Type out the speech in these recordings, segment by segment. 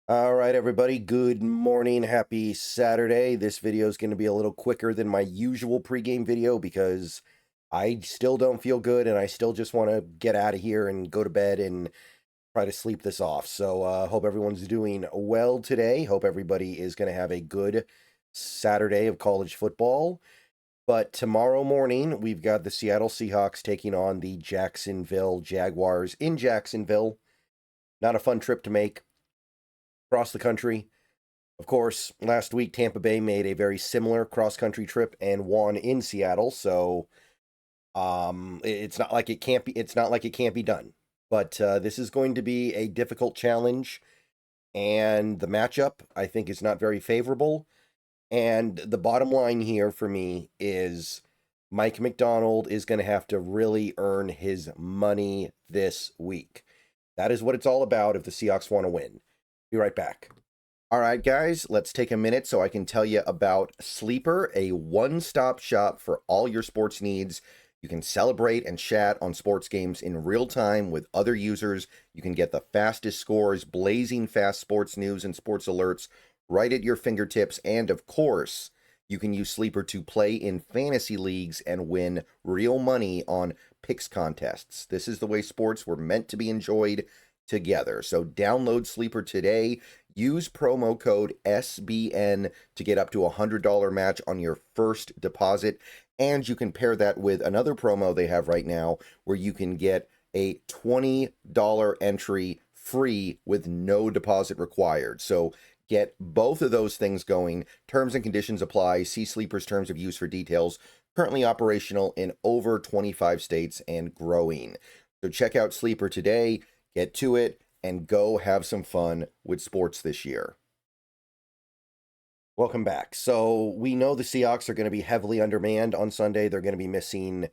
All right, everybody. Good morning. Happy Saturday. This video is going to be a little quicker than my usual pregame video because I still don't feel good and I still just want to get out of here and go to bed and try to sleep this off. So, hope everyone's doing well today. Hope everybody is going to have a good Saturday of college football. But tomorrow morning, we've got the Seattle Seahawks taking on the Jacksonville Jaguars in Jacksonville. Not a fun trip to make across the country. Of course, last week Tampa Bay made a very similar cross-country trip and won in Seattle, so it's not like it can't be done. But this is going to be a difficult challenge, and the matchup I think is not very favorable. And the bottom line here for me is Mike Macdonald is going to have to really earn his money this week. That is what it's all about if the Seahawks want to win. Be right back. All right, guys, let's take a minute so I can tell you about Sleeper, a one-stop shop for all your sports needs. You can celebrate and chat on sports games in real time with other users. You can get the fastest scores, blazing fast sports news and sports alerts right at your fingertips. And of course, you can use Sleeper to play in fantasy leagues and win real money on picks contests. This is the way sports were meant to be enjoyed together. So download Sleeper today. Use promo code SBN to get up to a $100 match on your first deposit. And you can pair that with another promo they have right now where you can get a $20 entry free with no deposit required. So get both of those things going. Terms and conditions apply. See Sleeper's terms of use for details. Currently operational in over 25 states and growing. So check out Sleeper today. Get to it and go have some fun with sports this year. Welcome back. So we know the Seahawks are going to be heavily undermanned on Sunday. They're going to be missing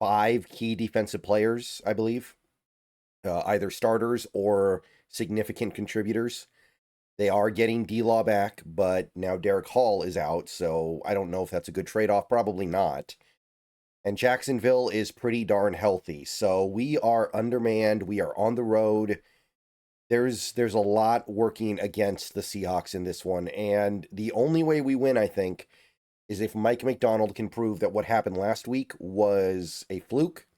5 key defensive players, I believe, either starters or significant contributors. They are getting D-Law back, but now Derek Hall is out, so I don't know if that's a good trade-off. Probably not. And Jacksonville is pretty darn healthy. So we are undermanned. We are on the road. There's a lot working against the Seahawks in this one. And the only way we win, I think, is if Mike Macdonald can prove that what happened last week was a fluke.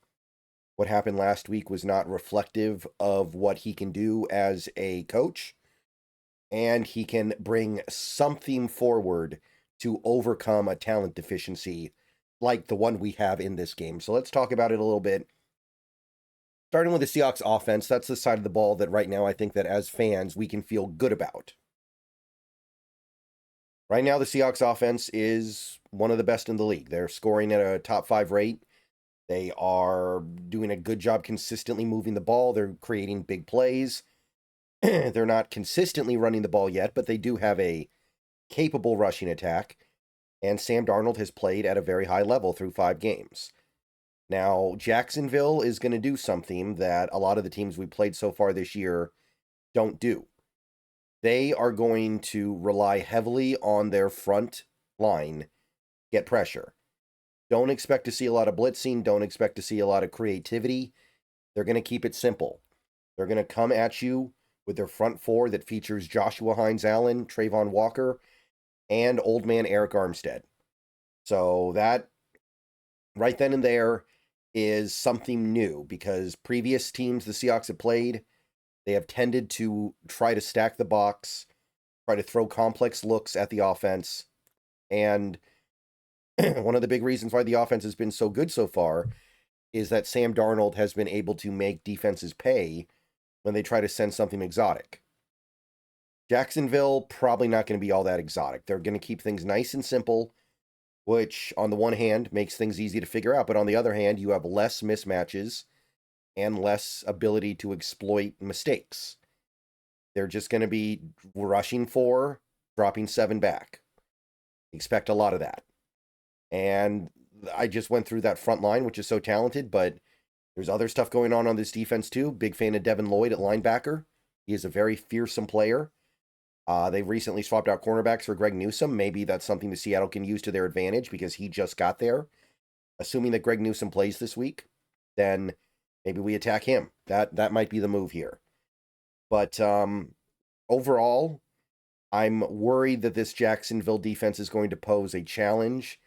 What happened last week was not reflective of what he can do as a coach. And he can bring something forward to overcome a talent deficiency like the one we have in this game. So let's talk about it a little bit. Starting with the Seahawks offense, that's the side of the ball that right now I think that as fans we can feel good about. Right now the Seahawks offense is one of the best in the league. They're scoring at a top 5 rate. They are doing a good job consistently moving the ball. They're creating big plays. They're not consistently running the ball yet, but they do have a capable rushing attack. And Sam Darnold has played at a very high level through 5 games. Now, Jacksonville is going to do something that a lot of the teams we played so far this year don't do. They are going to rely heavily on their front line, get pressure. Don't expect to see a lot of blitzing. Don't expect to see a lot of creativity. They're going to keep it simple. They're going to come at you with their front 4 that features Joshua Hines-Allen, Trayvon Walker, and old man Eric Armstead. So that right then and there is something new because previous teams the Seahawks have played, they have tended to try to stack the box, try to throw complex looks at the offense. And one of the big reasons why the offense has been so good so far is that Sam Darnold has been able to make defenses pay when they try to send something exotic. Jacksonville, probably not going to be all that exotic. They're going to keep things nice and simple, which on the one hand makes things easy to figure out, but on the other hand, you have less mismatches and less ability to exploit mistakes. They're just going to be rushing 4, dropping 7 back. Expect a lot of that. And I just went through that front line, which is so talented, but there's other stuff going on this defense too. Big fan of Devin Lloyd at linebacker. He is a very fearsome player. They've recently swapped out cornerbacks for Greg Newsome. Maybe that's something the Seattle can use to their advantage because he just got there. Assuming that Greg Newsome plays this week, then maybe we attack him. That might be the move here. But overall, I'm worried that this Jacksonville defense is going to pose a challenge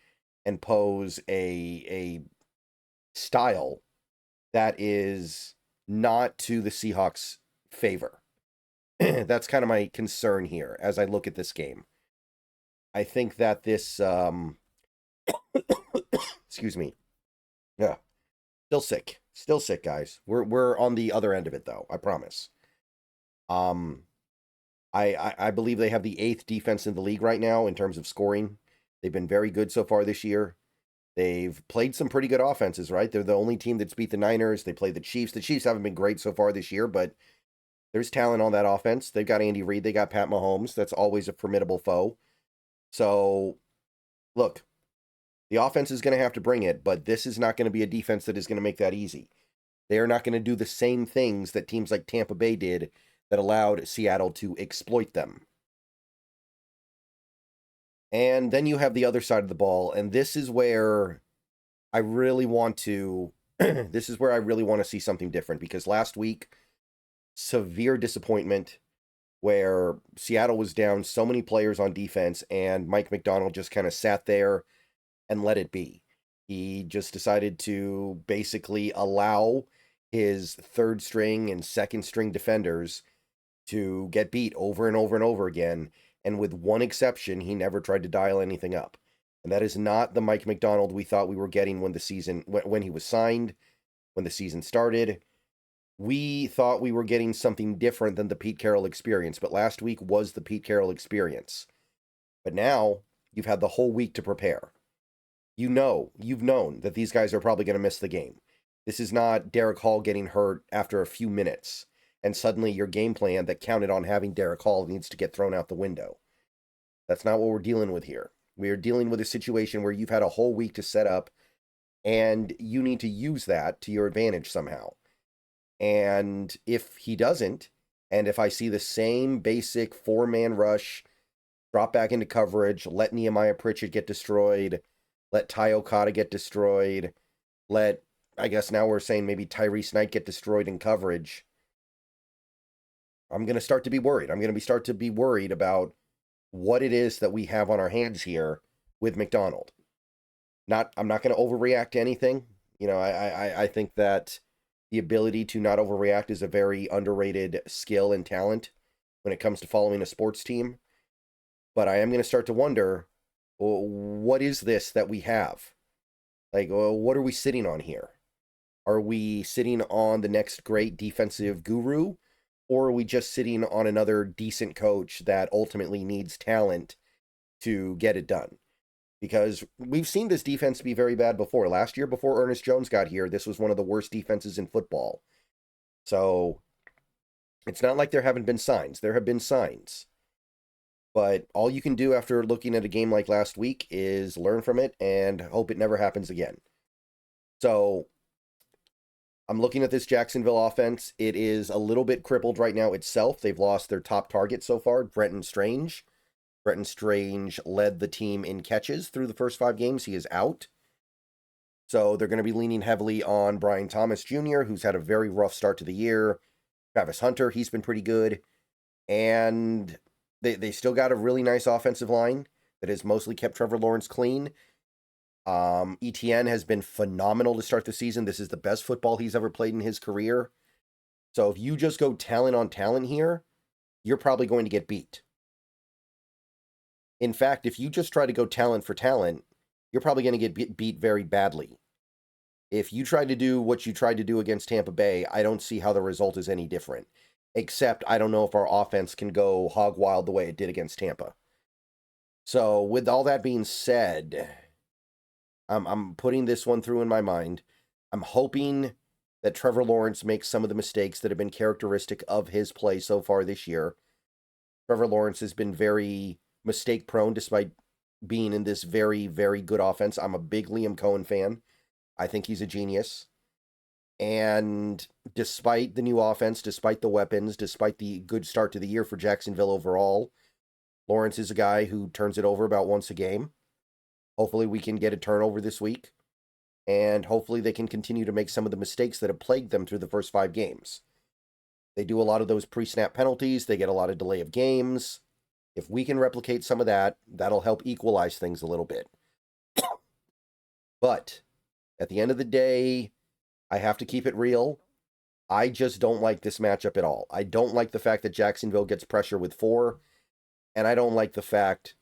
and pose a style that is not to the Seahawks' favor. That's kind of my concern here as I look at this game. I think that this, excuse me, yeah, still sick, guys. We're on the other end of it though. I promise. I believe they have the 8th defense in the league right now in terms of scoring. They've been very good so far this year. They've played some pretty good offenses, right? They're the only team that's beat the Niners. They played the Chiefs. The Chiefs haven't been great so far this year, but there's talent on that offense. They've got Andy Reid. They got Pat Mahomes. That's always a formidable foe. So, look, the offense is going to have to bring it, but this is not going to be a defense that is going to make that easy. They are not going to do the same things that teams like Tampa Bay did that allowed Seattle to exploit them. And then you have the other side of the ball, and this is where I really want to this is where I really want to see something different, because last week, severe disappointment where Seattle was down so many players on defense and Mike Macdonald just kind of sat there and let it be. He just decided to basically allow his third string and second string defenders to get beat over and over and over again. And with one exception, he never tried to dial anything up. And that is not the Mike Macdonald we thought we were getting when he was signed, when the season started. We thought we were getting something different than the Pete Carroll experience, but last week was the Pete Carroll experience. But now you've had the whole week to prepare. You've known that these guys are probably going to miss the game. This is not Derek Hall getting hurt after a few minutes, and suddenly your game plan that counted on having Derek Hall needs to get thrown out the window. That's not what we're dealing with here. We are dealing with a situation where you've had a whole week to set up, and you need to use that to your advantage somehow. And if he doesn't, and if I see the same basic 4-man rush, drop back into coverage, let Nehemiah Pritchett get destroyed, let Ty Okada get destroyed, I guess now we're saying maybe Tyrese Knight get destroyed in coverage, I'm going to start to be worried. I'm going to start to be worried about what it is that we have on our hands here with Macdonald. I'm not going to overreact to anything. I think that the ability to not overreact is a very underrated skill and talent when it comes to following a sports team. But I am going to start to wonder, what is this that we have? Like, what are we sitting on here? Are we sitting on the next great defensive guru? Or are we just sitting on another decent coach that ultimately needs talent to get it done? Because we've seen this defense be very bad before. Last year, before Ernest Jones got here, this was one of the worst defenses in football. So it's not like there haven't been signs. There have been signs. But all you can do after looking at a game like last week is learn from it and hope it never happens again. So I'm looking at this Jacksonville offense. It is a little bit crippled right now itself. They've lost their top target so far, Brenton Strange. Brenton Strange led the team in catches through the first 5 games. He is out. So they're going to be leaning heavily on Brian Thomas Jr., who's had a very rough start to the year. Travis Hunter, he's been pretty good. And they still got a really nice offensive line that has mostly kept Trevor Lawrence clean. ETN has been phenomenal to start the season. This is the best football he's ever played in his career. So if you just go talent on talent here, you're probably going to get beat. In fact, if you just try to go talent for talent, you're probably going to get beat very badly. If you try to do what you tried to do against Tampa Bay, I don't see how the result is any different. Except I don't know if our offense can go hog wild the way it did against Tampa. So with all that being said, I'm putting this one through in my mind. I'm hoping that Trevor Lawrence makes some of the mistakes that have been characteristic of his play so far this year. Trevor Lawrence has been very mistake prone despite being in this very, very good offense. I'm a big Liam Cohen fan. I think he's a genius. And despite the new offense, despite the weapons, despite the good start to the year for Jacksonville overall, Lawrence is a guy who turns it over about once a game. Hopefully we can get a turnover this week. And hopefully they can continue to make some of the mistakes that have plagued them through the first 5 games. They do a lot of those pre-snap penalties. They get a lot of delay of games. If we can replicate some of that, that'll help equalize things a little bit. But at the end of the day, I have to keep it real. I just don't like this matchup at all. I don't like the fact that Jacksonville gets pressure with 4, and I don't like the fact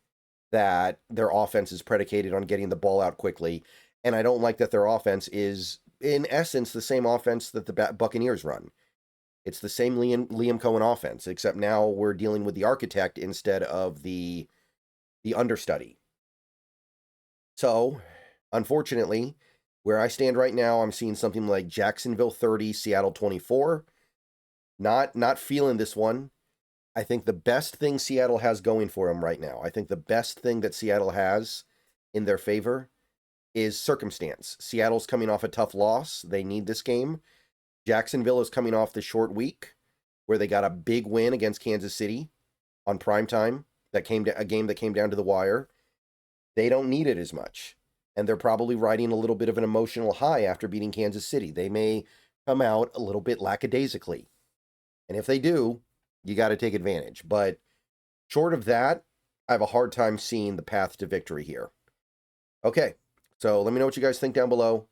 that their offense is predicated on getting the ball out quickly, and I don't like that their offense is, in essence, the same offense that the Buccaneers run. It's the same Liam Cohen offense, except now we're dealing with the architect instead of the understudy. So, unfortunately, where I stand right now, I'm seeing something like Jacksonville 30, Seattle 24. Not feeling this one. I think the best thing Seattle has going for them right now, I think the best thing that Seattle has in their favor is circumstance. Seattle's coming off a tough loss. They need this game. Jacksonville is coming off the short week where they got a big win against Kansas City on primetime. A game that came down to the wire. They don't need it as much. And they're probably riding a little bit of an emotional high after beating Kansas City. They may come out a little bit lackadaisically. And if they do, you got to take advantage. But short of that, I have a hard time seeing the path to victory here. Okay, so let me know what you guys think down below.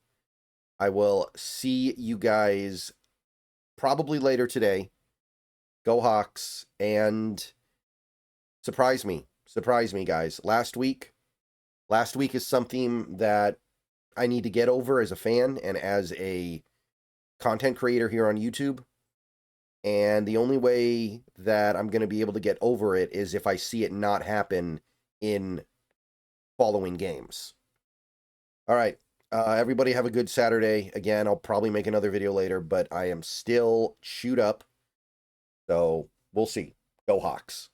I will see you guys probably later today. Go Hawks, and surprise me. Surprise me, guys. Last week is something that I need to get over as a fan and as a content creator here on YouTube. And the only way that I'm going to be able to get over it is if I see it not happen in following games. All right. Everybody have a good Saturday. Again, I'll probably make another video later, but I am still chewed up. So we'll see. Go Hawks.